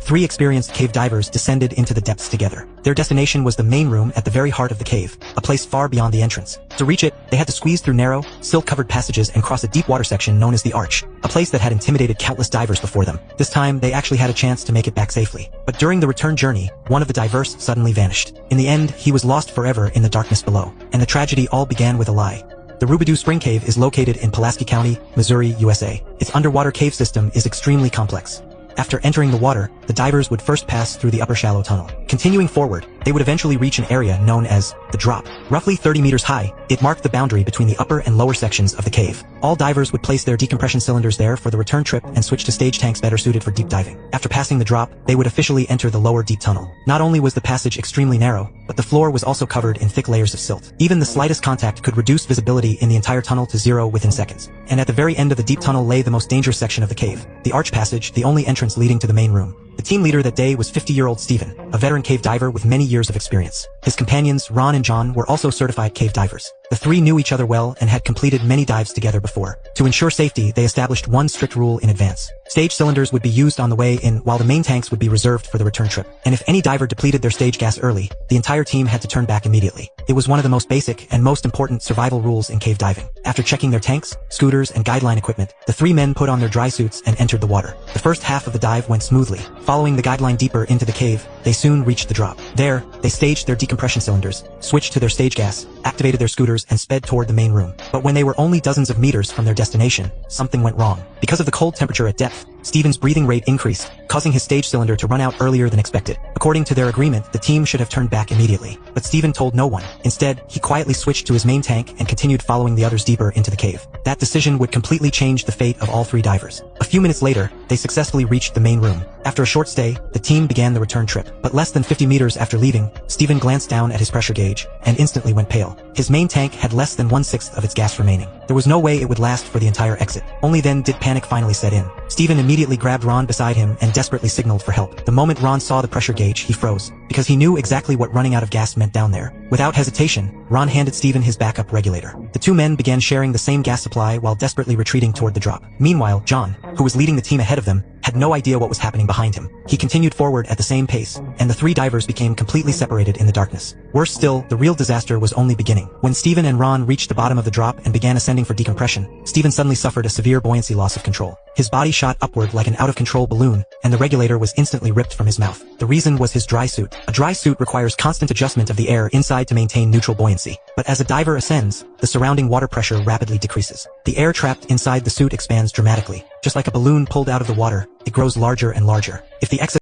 three experienced cave divers descended into the depths together. Their destination was the main room at the very heart of the cave, a place far beyond the entrance. To reach it, they had to squeeze through narrow, silt-covered passages and cross a deep water section known as the Arch, a place that had intimidated countless divers before them. This time, they actually had a chance to make it back safely. But during the return journey, one of the divers suddenly vanished. In the end, he was lost forever in the darkness below. And the tragedy all began with a lie. The Rubidoux Spring Cave is located in Pulaski County, Missouri, USA. Its underwater cave system is extremely complex. After entering the water, the divers would first pass through the upper shallow tunnel. Continuing forward, they would eventually reach an area known as the Drop. Roughly 30 meters high, it marked the boundary between the upper and lower sections of the cave. All divers would place their decompression cylinders there for the return trip and switch to stage tanks better suited for deep diving. After passing the Drop, they would officially enter the lower deep tunnel. Not only was the passage extremely narrow, but the floor was also covered in thick layers of silt. Even the slightest contact could reduce visibility in the entire tunnel to zero within seconds. And at the very end of the deep tunnel lay the most dangerous section of the cave, the Arch Passage, the only entrance leading to the main room. The team leader that day was 50-year-old Steven, a veteran cave diver with many years of experience. His companions, Ron and John, were also certified cave divers. The three knew each other well and had completed many dives together before. To ensure safety, they established one strict rule in advance. Stage cylinders would be used on the way in, while the main tanks would be reserved for the return trip. And if any diver depleted their stage gas early, the entire team had to turn back immediately. It was one of the most basic and most important survival rules in cave diving. After checking their tanks, scooters, and guideline equipment, the three men put on their dry suits and entered the water. The first half of the dive went smoothly. Following the guideline deeper into the cave, they soon reached the Drop. There, they staged their decompression cylinders, switched to their stage gas, activated their scooters, and sped toward the main room. But when they were only dozens of meters from their destination, something went wrong. Because of the cold temperature at depth, Steven's breathing rate increased, causing his stage cylinder to run out earlier than expected. According to their agreement, the team should have turned back immediately. But Steven told no one. Instead, he quietly switched to his main tank and continued following the others deeper into the cave. That decision would completely change the fate of all three divers. A few minutes later, they successfully reached the main room. After a short stay, the team began the return trip. But less than 50 meters after leaving, Steven glanced down at his pressure gauge and instantly went pale. His main tank had less than 1/6 of its gas remaining. There was no way it would last for the entire exit. Only then did panic finally set in. Steven immediately grabbed Ron beside him and desperately signaled for help. The moment Ron saw the pressure gauge, he froze, because he knew exactly what running out of gas meant down there. Without hesitation, Ron handed Steven his backup regulator. The two men began sharing the same gas supply while desperately retreating toward the Drop. Meanwhile, John, who was leading the team ahead of them, had no idea what was happening behind him. He continued forward at the same pace, and the three divers became completely separated in the darkness. Worse still, the real disaster was only beginning. When Steven and Ron reached the bottom of the Drop and began ascending for decompression, Steven suddenly suffered a severe buoyancy loss of control. His body shot upward like an out-of-control balloon, and the regulator was instantly ripped from his mouth. The reason was his dry suit. A dry suit requires constant adjustment of the air inside to maintain neutral buoyancy. But as a diver ascends, the surrounding water pressure rapidly decreases. The air trapped inside the suit expands dramatically. Just like a balloon pulled out of the water, it grows larger and larger. If the exit